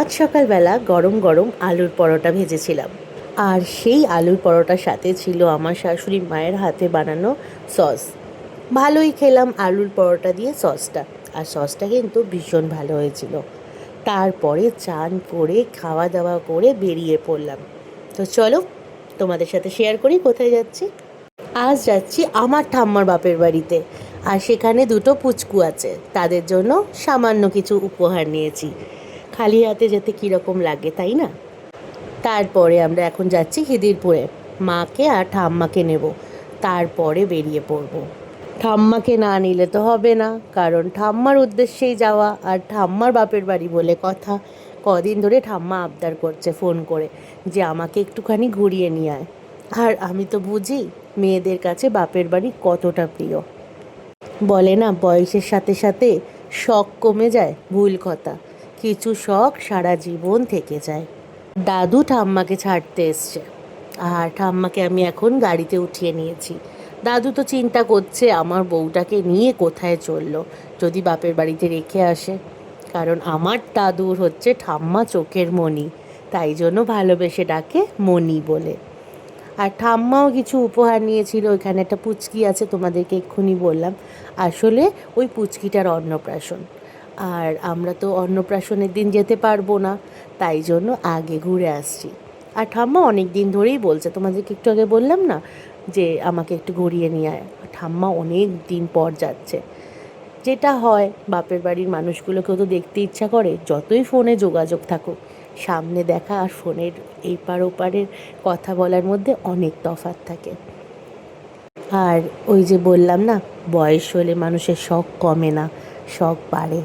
আজ সকালবেলা গরম গরম আলুর পরোটা ভেজেছিলাম, আর সেই আলুর পরোটার সাথে ছিল আমার শাশুড়ি মায়ের হাতে বানানো সস। ভালোই খেলাম আলুর পরোটা দিয়ে সসটা, আর সসটা কিন্তু ভীষণ ভালো হয়েছিল। তারপরে চান করে খাওয়া দাওয়া করে বেরিয়ে পড়লাম। তো চলো তোমাদের সাথে শেয়ার করি কোথায় যাচ্ছি। আজ যাচ্ছি আমার ঠাম্মার বাপের বাড়িতে, আর সেখানে দুটো পুচকু আছে, তাদের জন্য সামান্য কিছু উপহার নিয়েছি। খালি হাতে যেতে কীরকম লাগে তাই না। তারপরে আমরা এখন যাচ্ছি খিদিরপুরে, মাকে আর ঠাম্মাকে নেব, তারপরে বেরিয়ে পড়ব। ঠাম্মাকে না নিলে তো হবে না, কারণ ঠাম্মার উদ্দেশ্যেই যাওয়া, আর ঠাম্মার বাপের বাড়ি বলে কথা। কদিন ধরে ঠাম্মা আবদার করছে ফোন করে যে আমাকে একটুখানি ঘুরিয়ে নিয়ে আয়। আর আমি তো বুঝি মেয়েদের কাছে বাপের বাড়ি কতটা প্রিয়। বলে না, বয়সের সাথে সাথে শখ কমে যায়, ভুল কথা। কিছু শখ সারা জীবন থেকে যায়। দাদু ঠাম্মাকে ছাড়তে এসছে, আর ঠাম্মাকে আমি এখন গাড়িতে উঠিয়ে নিয়েছি। দাদু তো চিন্তা করছে আমার বউটাকে নিয়ে কোথায় চললো, যদি বাপের বাড়িতে রেখে আসে। কারণ আমার দাদুর হচ্ছে ঠাম্মা চোখের মণি, তাই জন্য ভালোবেসে ডাকে মণি বলে। আর ঠাম্মাও কিছু উপহার নিয়েছিল। ওইখানে একটা পুচকি আছে, তোমাদেরকে এক্ষুনি বললাম। আসলে ওই পুচকিটার অন্নপ্রাশন, আর আমরা তো অন্নপ্রাশনের দিন যেতে পারবো না, তাই জন্য আগে ঘুরে আসছি। আর ঠাম্মা অনেক দিন ধরেই বলছে, তোমাদেরকে একটু আগে বললাম না যে আমাকে একটু ঘুরিয়ে নিয়ে আয়। ঠাম্মা অনেক দিন পর যাচ্ছে। যেটা হয়, বাপের বাড়ির মানুষগুলোকেও তো দেখতে ইচ্ছা করে, যতই ফোনে যোগাযোগ থাকুক। সামনে দেখা আর ফোনের এপার ওপারের কথা বলার মধ্যে অনেক তফাৎ থাকে। আর ওই যে বললাম না, বয়স হলে মানুষের শখ কমে না, শখ বাড়ে।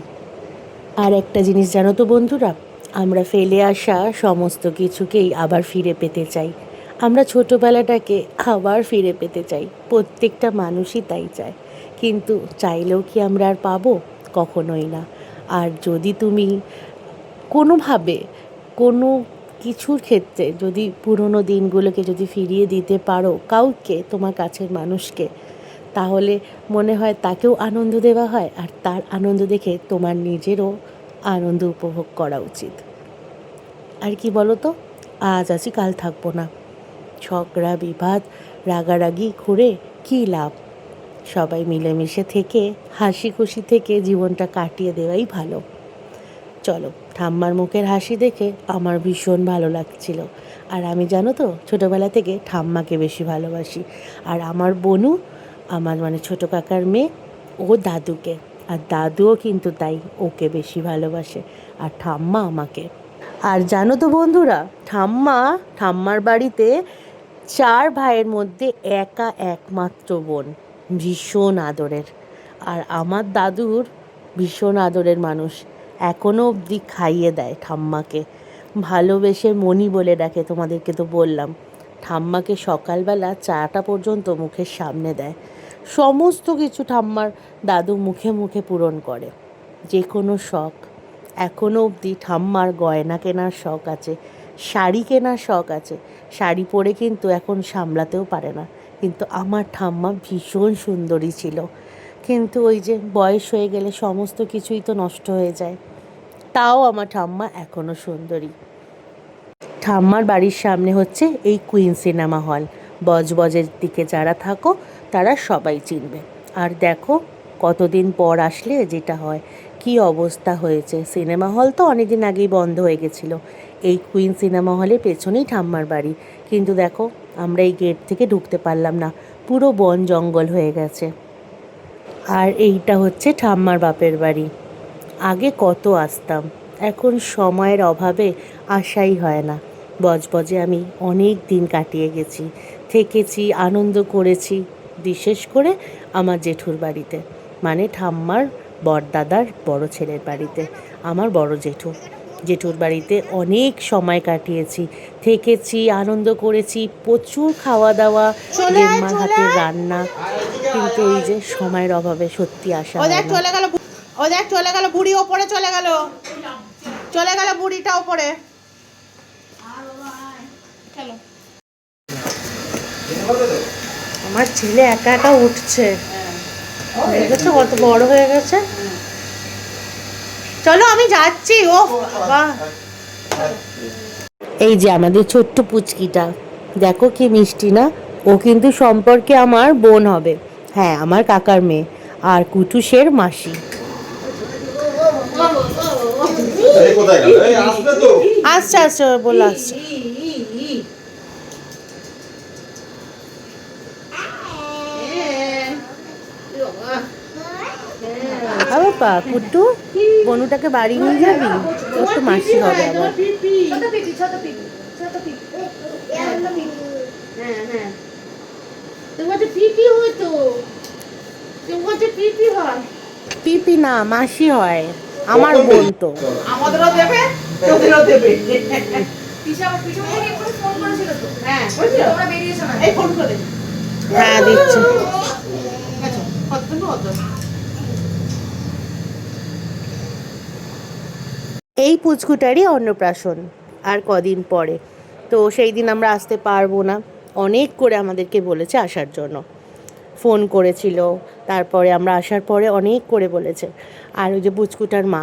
আর একটা জিনিস জানো তো বন্ধুরা, আমরা ফেলে আসা সমস্ত কিছুকেই আবার ফিরে পেতে চাই। আমরা ছোটোবেলাটাকে আবার ফিরে পেতে চাই, প্রত্যেকটা মানুষই তাই চায়। কিন্তু চাইলেও কি আমরা আর পাবো? কখনোই না। আর যদি তুমি কোনোভাবে কোনো কিছুর ক্ষেত্রে যদি পুরনো দিনগুলোকে যদি ফিরিয়ে দিতে পারো কাউকে, তোমার কাছের মানুষকে, তাহলে মনে হয় তাকেও আনন্দ দেওয়া হয়, আর তার আনন্দ দেখে তোমার নিজেরও আনন্দ উপভোগ করা উচিত। আর কি বলো তো, আজ আছি কাল থাকবো না। ঝগড়া বিবাদ রাগারাগি করে কী লাভ? সবাই মিলেমিশে থেকে হাসি খুশি থেকে জীবনটা কাটিয়ে দেওয়াই ভালো। চলো, ঠাম্মার মুখের হাসি দেখে আমার ভীষণ ভালো লাগছিল। আর আমি জানো তো, ছোটোবেলা থেকে ঠাম্মাকে বেশি ভালোবাসি। আর আমার বনু, আমার মানে ছোটো কাকার মেয়ে, ও দাদুকে, আর দাদুও কিন্তু তাই, ওকে বেশি ভালোবাসে, আর ঠাম্মা আমাকে। আর জানো তো বন্ধুরা, ঠাম্মার বাড়িতে 4 ভাইয়ের মধ্যে একা একমাত্র বোন, ভীষণ আদরের। আর আমার দাদুর ভীষণ আদরের মানুষ, এখনও অবধি খাইয়ে দেয় ঠাম্মাকে, ভালোবেসে মণি বলে ডাকে। তোমাদেরকে তো বললাম, ঠাম্মাকে সকালবেলা চাটা পর্যন্ত মুখের সামনে দেয়। সমস্ত কিছু ঠাম্মার দাদু মুখে মুখে পূরণ করে, যে কোনো শখ। এখনও অবধি ঠাম্মার গয়না কেনার শখ আছে, শাড়ি কেনার শখ আছে। শাড়ি পরে কিন্তু এখন সামলাতেও পারে না, কিন্তু আমার ঠাম্মা ভীষণ সুন্দরী ছিল। কিন্তু ওই যে বয়স হয়ে গেলে সমস্ত কিছুই তো নষ্ট হয়ে যায়। তাও আমার ঠাম্মা এখনও সুন্দরী। ঠাম্মার বাড়ির সামনে হচ্ছে এই কুইন সিনেমা হল। বজবজের দিকে যারা থাকো তারা সবাই চিনবে। আর দেখো, কতদিন পর আসলে যেটা হয়, কি অবস্থা হয়েছে। সিনেমা হল তো অনেকদিন আগেই বন্ধ হয়ে গেছিলো। এই কুইন সিনেমা হলের পেছনেই ঠাম্মার বাড়ি, কিন্তু দেখো আমরা এই গেট থেকে ঢুকতে পারলাম না, পুরো বন জঙ্গল হয়ে গেছে। আর এইটা হচ্ছে ঠাম্মার বাপের বাড়ি। আগে কত আসতাম, এখন সময়ের অভাবে আসাই হয় না। বজবজে আমি অনেক দিন কাটিয়ে গেছি, থেকেছি, আনন্দ করেছি। বিশেষ করে আমার জেঠুর বাড়িতে, মানে ঠাম্মার বড়দাদার বড় ছেলের বাড়িতে, আমার বড় জেঠুর বাড়িতে অনেক সময় কাটিয়েছি, থেকেছি, আনন্দ করেছি, প্রচুর খাওয়া দাওয়া, লেম্মার হাতের রান্না। কিন্তু এই যে সময়ের অভাবে সত্যি আসা হয় না। ও দেখ চলে গেল, বুড়ি ওপরে চলে গেল, চলে গেল বুড়িটা ওপরে। আমার ছেলে একা একা উঠছে, দেখেছো কত বড় হয়ে গেছে। চলো আমি যাচ্ছি। ও বাবা, এই যে আমাদের ছোট্ট পুচকিটা, দেখো কি মিষ্টি না। ও কিন্তু সম্পর্কে আমার বোন হবে, হ্যাঁ আমার কাকার মেয়ে, আর কুটুসের মাসি। আচ্ছা আচ্ছা বলে আসছে। বাবা কুট্টু, বনুটাকে বাড়ি নিয়ে যাবি? তোর তো মাসি হবে আবার। পিপি না, মাসি হয়, আমার বোন তো। আমাদেরও দেবে, তোদেরও দেবে। হ্যাঁ এই ফোন করে হ্যাঁ দিচ্ছি। এই পুচকুটারই অন্নপ্রাশন আর কদিন পরে, তো সেই দিন আমরা আসতে পারবো না। অনেক করে আমাদেরকে বলেছে আসার জন্য, ফোন করেছিল, তারপরে আমরা আসার পরে অনেক করে বলেছে। আর ওই যে পুচকুটার মা,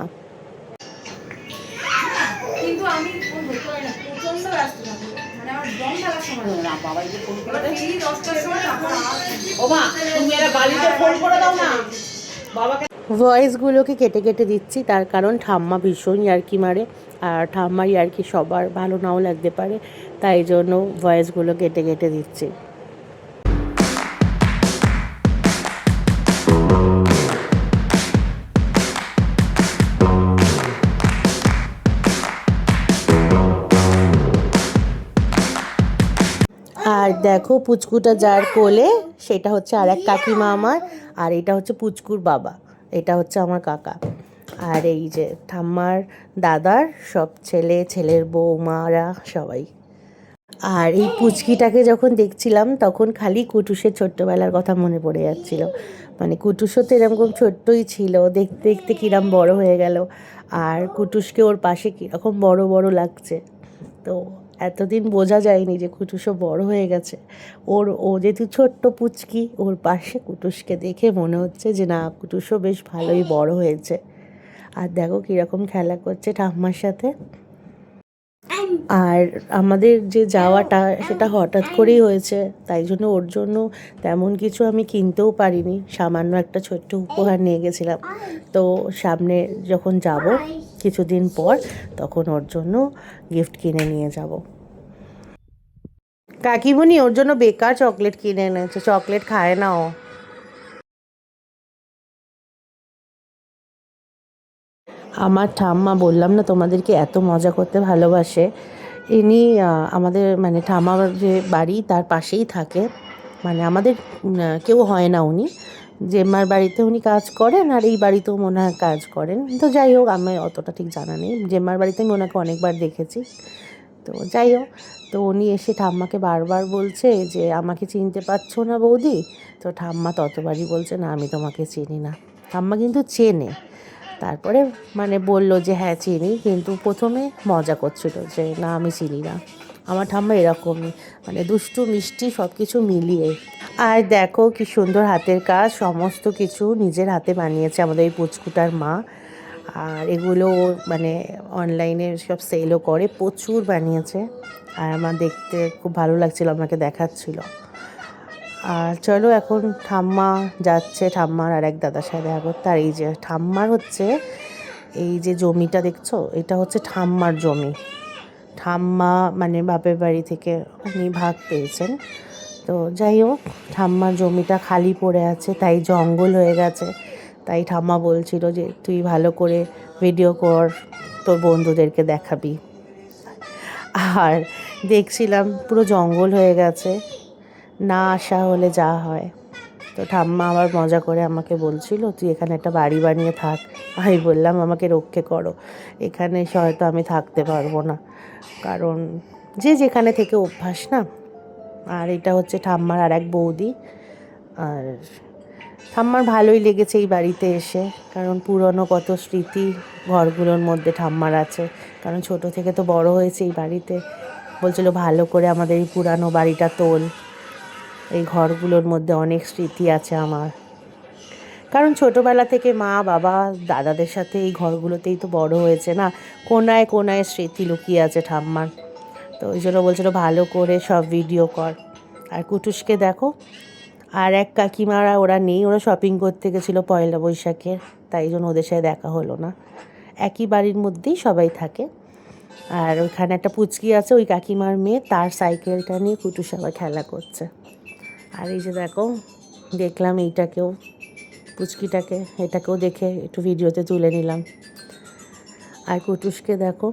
কিন্তু আমি ফোন ধরতে পারি না, প্রচন্ড ব্যস্ত থাকি, মানে আমার দম ফেলার সময় হয় না। বাবা এই যে ফোন করে এবার ঠিক 10টার সময় তারপর ও মা তুমি এরা বাড়িতে ফোন করে দাও না বাবাকে। ভয়েসগুলোকে কেটে কেটে দিচ্ছি, তার কারণ ঠাম্মা ভীষণ ইয়ার্কি মারে, আর ঠাম্মার ইয়ার্কি সবার ভালো নাও লাগতে পারে, তাই জন্য ভয়েসগুলো কেটে কেটে দিচ্ছি। আর দেখো পুচকুটা যার কোলে, সেটা হচ্ছে আর এক কাকিমা আমার, আর এটা হচ্ছে পুচকুর বাবা, এটা হচ্ছে আমার কাকা। আর এই যে ঠাম্মার দাদার সব ছেলে, ছেলের বৌমারা সবাই। আর এই পুচকিটাকে যখন দেখছিলাম তখন খালি কুটুসের ছোট্টবেলার কথা মনে পড়ে যাচ্ছিল। মানে কুটুসও তো এরকম ছোট্টই ছিল, দেখতে দেখতে কিরম বড় হয়ে গেল, আর কুটুসকে ওর পাশে কীরকম বড় বড় লাগছে। তো এতদিন বোঝা যায়নি যে কুটুসও বড় হয়ে গেছে। ও যেহেতু ছোট্ট পুচকি, ওর পাশে কুটুসকে দেখে মনে হচ্ছে যে না, কুটুসও বেশ ভালোই বড় হয়েছে। আর দেখো কীরকম খেলা করছে ঠাম্মার সাথে। আর আমাদের যে যাওয়াটা সেটা হঠাৎ করেই হয়েছে, তাই জন্য ওর জন্য তেমন কিছু আমি কিনতেও পারিনি, সামান্য একটা ছোট্ট উপহার নিয়ে গেছিলাম। তো সামনে যখন যাব কিছুদিন পর, তখন ওর জন্য গিফট কিনে নিয়ে যাব। কাকিমণি ওর জন্য বেকার চকলেট কিনে এনেছে, চকলেট খায় না ও। আমার ঠাম্মা, বললাম না তোমাদেরকে এত মজা করতে ভালোবাসে। ইনি আমাদের মানে ঠাম্মার যে বাড়ি তার পাশেই থাকে, মানে আমাদের কেউ হয় না, উনি জেম্মার বাড়িতে উনি কাজ করেন, আর এই বাড়িতেও মনে হয় কাজ করেন। তো যাই হোক, আমি অতটা ঠিক জানা নেই, জেম্মার বাড়িতে আমি ওনাকে অনেকবার দেখেছি। তো যাই হোক, তো উনি এসে ঠাম্মাকে বারবার বলছে যে আমাকে চিনতে পারছো না বৌদি? তো ঠাম্মা ততবারই বলছে না, আমি তোমাকে চিনি না। ঠাম্মা কিন্তু চেনে, তারপরে মানে বলল যে হ্যাঁ চিনি, কিন্তু প্রথমে মজা করছিল যে না আমি চিনি না। আমার ঠাম্মা এরকমই, মানে দুষ্টু মিষ্টি সব কিছু মিলিয়ে। আর দেখো কি সুন্দর হাতের কাজ, সমস্ত কিছু নিজের হাতে বানিয়েছে আমাদের এই পুচকুটার মা। আর এগুলো মানে অনলাইনে সব সেলও করে, প্রচুর বানিয়েছে। আর আমার দেখতে খুব ভালো লাগছিল, আমাকে দেখাচ্ছিল। আর চলো এখন ঠাম্মা যাচ্ছে ঠাম্মার আর এক দাদার সাথে দেখা করতে। আর এই যে ঠাম্মার হচ্ছে এই যে জমিটা দেখছো, এটা হচ্ছে ঠাম্মার জমি। ঠাম্মা মানে বাপের বাড়ি থেকে উনি ভাগ পেয়েছেন। তো যাই হোক, ঠাম্মার জমিটা খালি পড়ে আছে, তাই জঙ্গল হয়ে গেছে। তাই ঠাম্মা বলছিল যে তুই ভালো করে ভিডিও কর, তোর বন্ধুদেরকে দেখাবি। আর দেখছিলাম পুরো জঙ্গল হয়ে গেছে, না আসা হলে যা হয়। তো ঠাম্মা আবার মজা করে আমাকে বলছিল তুই এখানে একটা বাড়ি বানিয়ে থাক। আমি বললাম আমাকে রক্ষে করো, এখানে এসে হয়তো আমি থাকতে পারবো না, কারণ যে যেখানে থেকে অভ্যাস না। আর এটা হচ্ছে ঠাম্মার আর এক বৌদি। আর ঠাম্মার ভালোই লেগেছে এই বাড়িতে এসে, কারণ পুরনো কত স্মৃতি ঘরগুলোর মধ্যে ঠাম্মার আছে, কারণ ছোট থেকে তো বড় হয়েছে এই বাড়িতে। বলছিল ভালো করে আমাদের এই পুরানো বাড়িটা তোল, এই ঘরগুলোর মধ্যে অনেক স্মৃতি আছে আমার। কারণ ছোটোবেলা থেকে মা বাবা দাদাদের সাথে এই ঘরগুলোতেই তো বড় হয়েছে না, কোনায় কোনায় স্মৃতি লুকিয়ে আছে ঠাম্মার। তো ওই জন্য বলছিল ভালো করে সব ভিডিও কর। আর কুটুসকে দেখো, আর এক কাকিমারা ওরা নেই, ওরা শপিং করতে গেছিলো পয়লা বৈশাখে, তাই জন্য ওদের সাথে দেখা হলো না। একই বাড়ির মধ্যেই সবাই থাকে। আর ওইখানে একটা পুচকি আছে, ওই কাকিমার মেয়ে, তার সাইকেলটা নিয়ে কুটুস আবার খেলা করছে। আর এই যে দেখো, দেখলাম এইটাকেও, পুচকিটাকে, এটাকেও দেখে একটু ভিডিওতে তুলে নিলাম। আর কুটুসকে দেখো।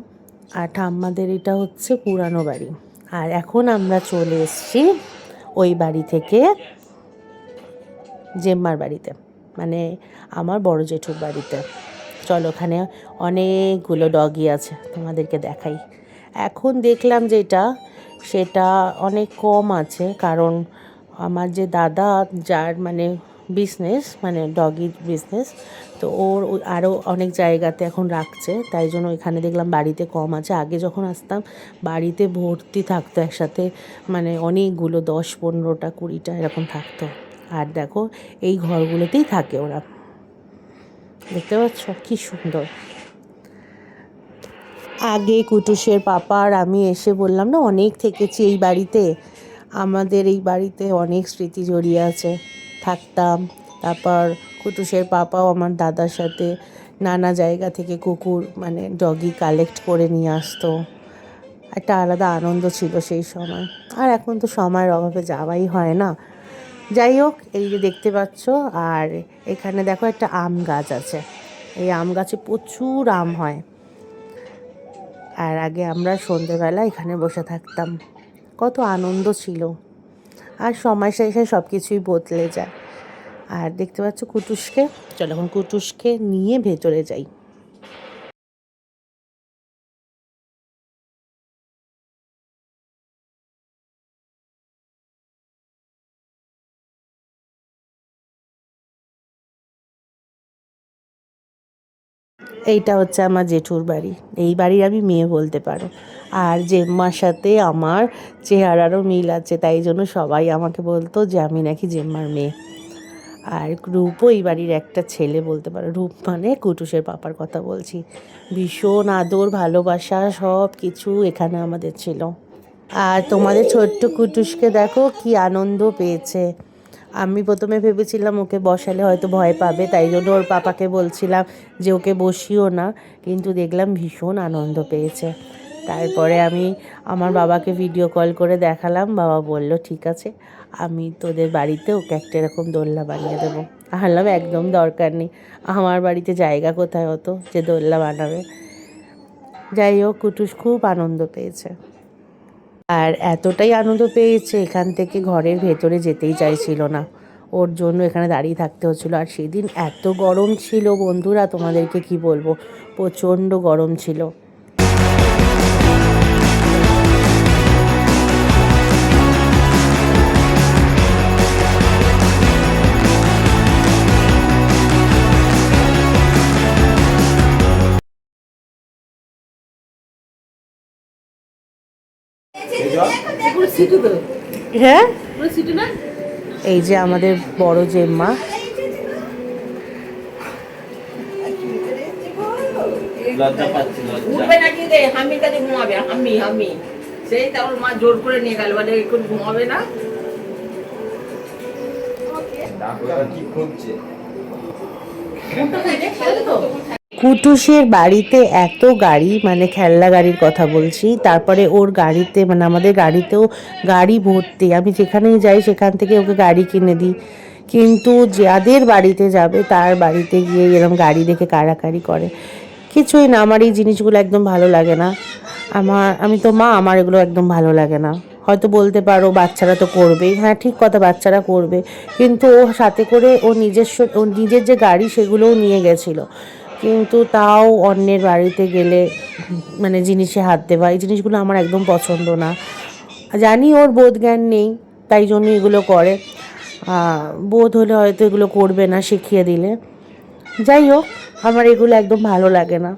আর ঠাম্মাদের এটা হচ্ছে পুরানো বাড়ি। আর এখন আমরা চলে এসেছি ওই বাড়ি থেকে জেম্মার বাড়িতে, মানে আমার বড় জেঠুর বাড়িতে। চলো, ওখানে অনেকগুলো ডগি আছে, তোমাদেরকে দেখাই। এখন দেখলাম যেটা, সেটা অনেক কম আছে, কারণ আমার যে দাদা, যার মানে বিজনেস, মানে ডগির বিজনেস, তো ওর আরও অনেক জায়গাতে এখন রাখছে, তাই জন্য এখানে দেখলাম বাড়িতে কম আছে। আগে যখন আসতাম বাড়িতে ভর্তি থাকতো একসাথে, মানে অনেকগুলো, 10-15টা 20টা এরকম থাকতো। আর দেখো, এই ঘরগুলোতেই থাকে ওরা, দেখতে পাচ্ছ কি সুন্দর। আগে কুটুসের পাপা আর আমি এসে বললাম না, অনেক থেকেছি এই বাড়িতে। আমাদের এই বাড়িতে অনেক স্মৃতি জড়িয়ে আছে, থাকতাম। তারপর কুটুসের পাপাও আমার দাদার সাথে নানা জায়গা থেকে কুকুর, মানে ডগি কালেক্ট করে নিয়ে আসতো। একটা আলাদা আনন্দ ছিল সেই সময়। আর এখন তো সময়ের অভাবে যাওয়াই হয় না। যাই হোক, এই যে দেখতে পাচ্ছ, আর এখানে দেখো একটা আম গাছ আছে। এই আম গাছে প্রচুর আম হয়। আর আগে আমরা সন্ধেবেলা এখানে বসে থাকতাম, কত আনন্দ ছিল। আর সময় শেষে সব কিছুই বদলে যায়। আর দেখতে পাচ্ছ কুটুসকে, চলো এখন কুটুসকে নিয়ে ভেতরে যাই। এইটা হচ্ছে আমার জেঠুর বাড়ি, এই বাড়ির আমি মেয়ে বলতে পারো। আর জেম্মার সাথে আমার চেহারারও মিল আছে, তাই জন্য সবাই আমাকে বলতো যে আমি নাকি জেম্মার মেয়ে। আর রূপও এই বাড়ির একটা ছেলে বলতে পারো। রূপ মানে কুটুসের পাপার কথা বলছি। ভীষণ আদর ভালোবাসা সব কিছু এখানে আমাদের ছিল। আর তোমাদের ছোট্ট কুটুসকে দেখো কি আনন্দ পেয়েছে। আমি প্রথমে ভেবেছিলাম ওকে বসালে হয়তো ভয় পাবে, তাই জন্য ওর পাপাকে বলছিলাম যে ওকে বসিও না, কিন্তু দেখলাম ভীষণ আনন্দ পেয়েছে। তারপরে আমি আমার বাবাকে ভিডিও কল করে দেখালাম, বাবা বলল ঠিক আছে, আমি তোদের বাড়িতে ওকে একটা এরকম দোলনা বানিয়ে দেবো। বললাম একদম দরকার নেই, আমার বাড়িতে জায়গা কোথায় হতো যে দোলনা বানাবে। যাই হোক, কুটুস খুব আনন্দ পেয়েছে। আর এতটাই আনন্দ পেয়েছে, এখান থেকে ঘরের ভেতরে যেতেই চাইছিল না, ওর জন্য এখানে দাঁড়িয়ে থাকতে হচ্ছিলো। আর সেদিন এত গরম ছিল বন্ধুরা, তোমাদেরকে কি বলবো, প্রচণ্ড গরম ছিল। হ্যাঁ, এই যে আমাদের বড় জেম্মা। উঠবে নাকি রে, হামি কাজে ঘুমাবে, হামি হামি, সেই তারপর মা জোর করে নিয়ে গেল, বলে এখন ঘুমাবে না। কুটুসের বাড়িতে এত গাড়ি, মানে খেলনা গাড়ির কথা বলছি, তারপরে ওর গাড়িতে, মানে আমাদের গাড়িতেও গাড়ি ভর্তি। আমি যেখানেই যাই সেখান থেকে ওকে গাড়ি কিনে দিই, কিন্তু যাদের বাড়িতে যাবে তার বাড়িতে গিয়ে এরকম গাড়ি দেখে কাড়াকাড়ি করে। কিছুই না, আমার এই জিনিসগুলো একদম ভালো লাগে না। আমি তো মা, আমার এগুলো একদম ভালো লাগে না। হয়তো বলতে পারো বাচ্চারা তো করবেই, হ্যাঁ ঠিক কথা, বাচ্চারা করবে, কিন্তু ও সাথে করে ওর নিজের যে গাড়ি সেগুলোও নিয়ে গেছিলো। কিন্তু তাও অন্যের বাড়িতে গেলে মানে জিনিসে হাত দেওয়া, এই জিনিসগুলো আমার একদম পছন্দ না। জানি ওর বোধ জ্ঞান নেই, তাই জন্য এগুলো করে। বোধ হলে হয়তো এগুলো করবে না, শিখিয়ে দিলে। যাই হোক, আমার এগুলো একদম ভালো লাগে না,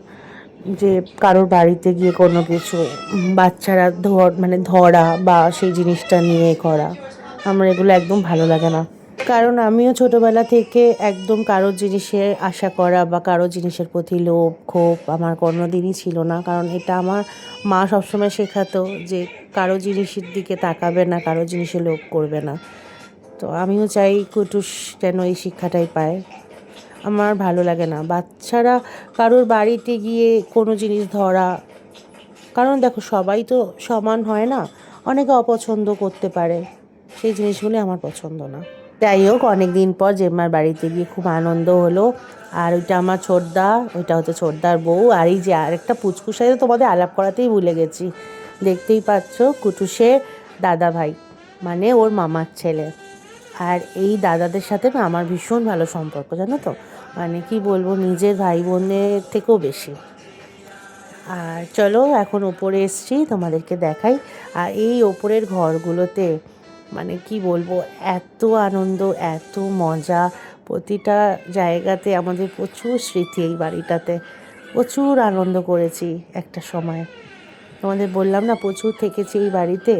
যে কারোর বাড়িতে গিয়ে কোনো কিছু বাচ্চারা ধরা বা সেই জিনিসটা নিয়ে করা, আমার এগুলো একদম ভালো লাগে না। কারণ আমিও ছোটোবেলা থেকে একদম কারোর জিনিসে আশা করা বা কারোর জিনিসের প্রতি লোভ ক্ষোভ আমার কোনো দিনই ছিল না। কারণ এটা আমার মা সবসময় শেখাতো যে কারো জিনিসের দিকে তাকাবে না, কারো জিনিসে লোভ করবে না। তো আমিও চাই কুটুস যেন এই শিক্ষাটাই পায়। আমার ভালো লাগে না বাচ্চারা কারোর বাড়িতে গিয়ে কোনো জিনিস ধরা, কারণ দেখো সবাই তো সমান হয় না, অনেকে অপছন্দ করতে পারে, সেই জিনিসগুলি আমার পছন্দ না। যাই হোক, অনেক দিন পর জেম্মার বাড়িতে গিয়ে খুব আনন্দ হলো। আর ওইটা আমার ছোটদা, ওইটা হচ্ছে ছোটদার বউ। আর এই যে আরেকটা পুচকুর সাথে তোমাদের আলাপ করাতেই ভুলে গেছি, দেখতেই পাচ্ছ কুটুসের দাদা ভাই, মানে ওর মামার ছেলে। আর এই দাদাদের সাথে না আমার ভীষণ ভালো সম্পর্ক, জানো তো, মানে কি বলবো, নিজের ভাই বোনের থেকেও বেশি। আর চলো এখন ওপরে এসছি, তোমাদেরকে দেখাই। আর এই ওপরের ঘরগুলোতে মানে কি বলবো, এত আনন্দ, এত মজা, প্রতিটা জায়গাতে আমাদের প্রচুর স্মৃতি। এই বাড়িটাতে প্রচুর আনন্দ করেছি একটা সময়, তোমাদের বললাম না প্রচুর থেকেছি এই বাড়িতে।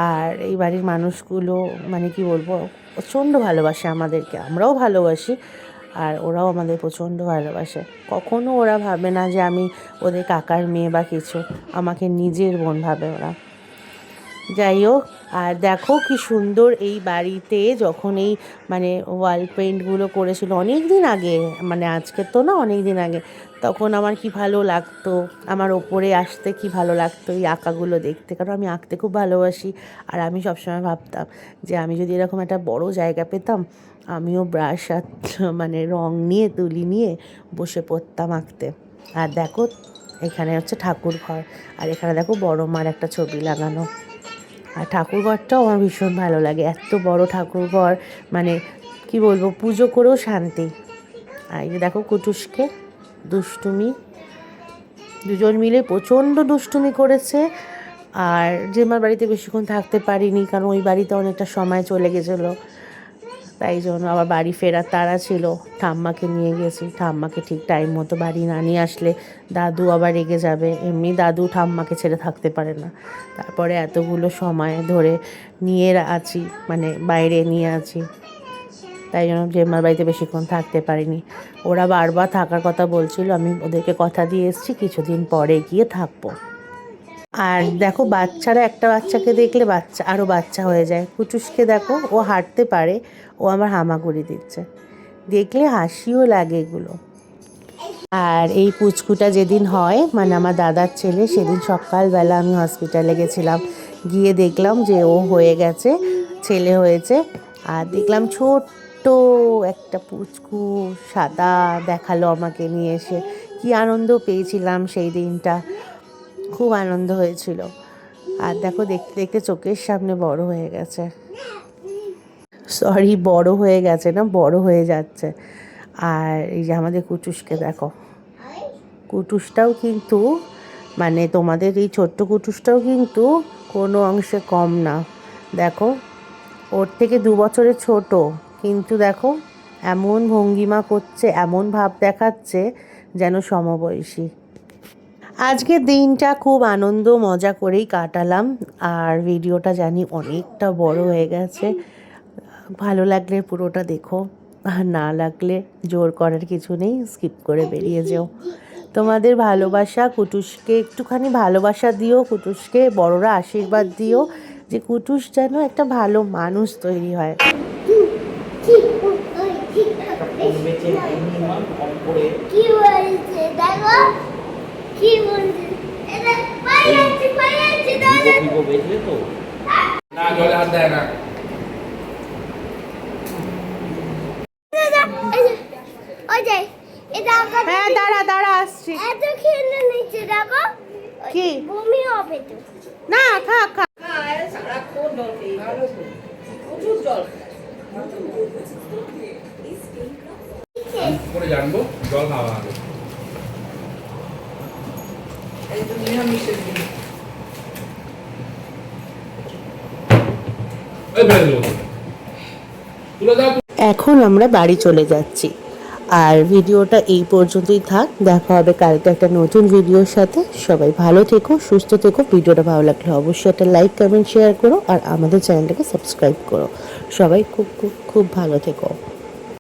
আর এই বাড়ির মানুষগুলো মানে কি বলবো, প্রচণ্ড ভালোবাসে আমাদেরকে, আমরাও ভালোবাসি, আর ওরাও আমাদের প্রচণ্ড ভালোবাসে। কখনো ওরা ভাবে না যে আমি ওদের কাকার মেয়ে বা কিছু, আমাকে নিজের বোন ভাবে ওরা। যাই হোক, আর দেখো কি সুন্দর এই বাড়িতে যখন এই মানে ওয়াল পেন্টগুলো করেছিল অনেক দিন আগে, মানে আজকে তো না, অনেক দিন আগে, তখন আমার কি ভালো লাগতো, আমার ওপরে আসতে কি ভালো লাগতো এই আঁকাগুলো দেখতে, কারণ আমি আঁকতে খুব ভালোবাসি। আর আমি সবসময় ভাবতাম যে আমি যদি এরকম একটা বড় জায়গা পেতাম, আমিও ব্রাশ আর মানে রং নিয়ে তুলি নিয়ে বসে পড়তাম আঁকতে। আর দেখো এখানে হচ্ছে ঠাকুর ঘর, আর এখানে দেখো বড় মার একটা ছবি লাগানো। আর ঠাকুরঘরটাও আমার ভীষণ ভালো লাগে, এত বড় ঠাকুরঘর, মানে কি বলবো, পুজো করেও শান্তি। আর এই যে দেখো কুটুসকে দুষ্টুমি, দুজন মিলে প্রচণ্ড দুষ্টুমি করেছে। আর জেম্মার বাড়িতে বেশিক্ষণ থাকতে পারিনি, কারণ ওই বাড়িতে অনেকটা সময় চলে গেছিলো, তাই জন্য আবার বাড়ি ফেরার তাড়া ছিল। ঠাম্মাকে নিয়ে গেছি, ঠাম্মাকে ঠিক টাইম মতো বাড়ি না নিয়ে আসলে দাদু আবার রেগে যাবে, এমনি দাদু ঠাম্মাকে ছেড়ে থাকতে পারে না। তারপরে এতগুলো সময় ধরে নিয়ে আছি, মানে বাইরে নিয়ে আছি, তাই জন্য জেম্মার বাড়িতে বেশিক্ষণ থাকতে পারিনি। ওরা বারবার থাকার কথা বলছিল, আমি ওদেরকে কথা দিয়ে এসেছি কিছুদিন পরে গিয়ে থাকবো। আর দেখো বাচ্চারা একটা বাচ্চাকে দেখলে আরও বাচ্চা হয়ে যায়। কুটুসকে দেখো, ও হাঁটতে পারে, ও আমার হামাগুড়ি দিচ্ছে, দেখলে হাসিও লাগে এগুলো। আর এই পুচকুটা যেদিন হয়, মানে আমার দাদার ছেলে, সেদিন সকালবেলা আমি হসপিটালে গেছিলাম, গিয়ে দেখলাম যে ও হয়ে গেছে, ছেলে হয়েছে। আর দেখলাম ছোট্ট একটা পুচকু সাদা দেখালো আমাকে নিয়ে এসে, কি আনন্দ পেয়েছিলাম সেই দিনটা, খুব আনন্দ হয়েছিল। আর দেখো দেখতে দেখতে চোখের সামনে বড় হয়ে গেছে, সরি বড় হয়ে গেছে না, বড় হয়ে যাচ্ছে। আর এই যে আমাদের কুটুসকে দেখো, কুটুসটাও কিন্তু মানে তোমাদের এই ছোট্ট কুটুসটাও কিন্তু কোনো অংশে কম না। দেখো ওর থেকে 2 বছরের ছোট, কিন্তু দেখো এমন ভঙ্গিমা করছে, এমন ভাব দেখাচ্ছে যেন সমবয়সী। আজকের দিনটা খুব আনন্দ মজা করেই কাটালাম। আর ভিডিওটা জানি অনেকটা বড় হয়ে গেছে, ভালো লাগলে পুরোটা দেখো, আর না লাগলে জোর করার কিছু নেই, স্কিপ করে বেরিয়ে যেও। তোমাদের ভালোবাসা, কুটুসকে একটুখানি ভালোবাসা দিও, কুটুসকে বড়রা আশীর্বাদ দিও যে কুটুস যেন একটা ভালো মানুষ তৈরি হয়। কি বলছে দেখো, কি বলছে, এটা পাইয়াছে তাহলে তো না, জলে হাত দেয় না। ওই যে এটা আমরা হ্যাঁ দাঁড়া দাঁড়া আসছি। এত খেলে নিচে দেখো, কি বমি হবে তো। না, খা খা। সারাক্ষণ জল খেয়ে ভালো তো, প্রচুর জল করে জানবো জল খাওয়া হবে। এই তো নিরামিষের দিন। এই ফেলে দেবো, তুলে দাও। এখন আমরা বাড়ি চলে যাচ্ছি, আর ভিডিওটা এই পর্যন্তই থাক। দেখা হবে কালকে একটা নতুন ভিডিওর সাথে। সবাই ভালো থেকো, সুস্থ থেকো। ভিডিওটা ভালো লাগলে অবশ্যই একটা লাইক, কমেন্ট, শেয়ার করো, আর আমাদের চ্যানেলটাকে সাবস্ক্রাইব করো। সবাই খুব খুব খুব ভালো থেকো।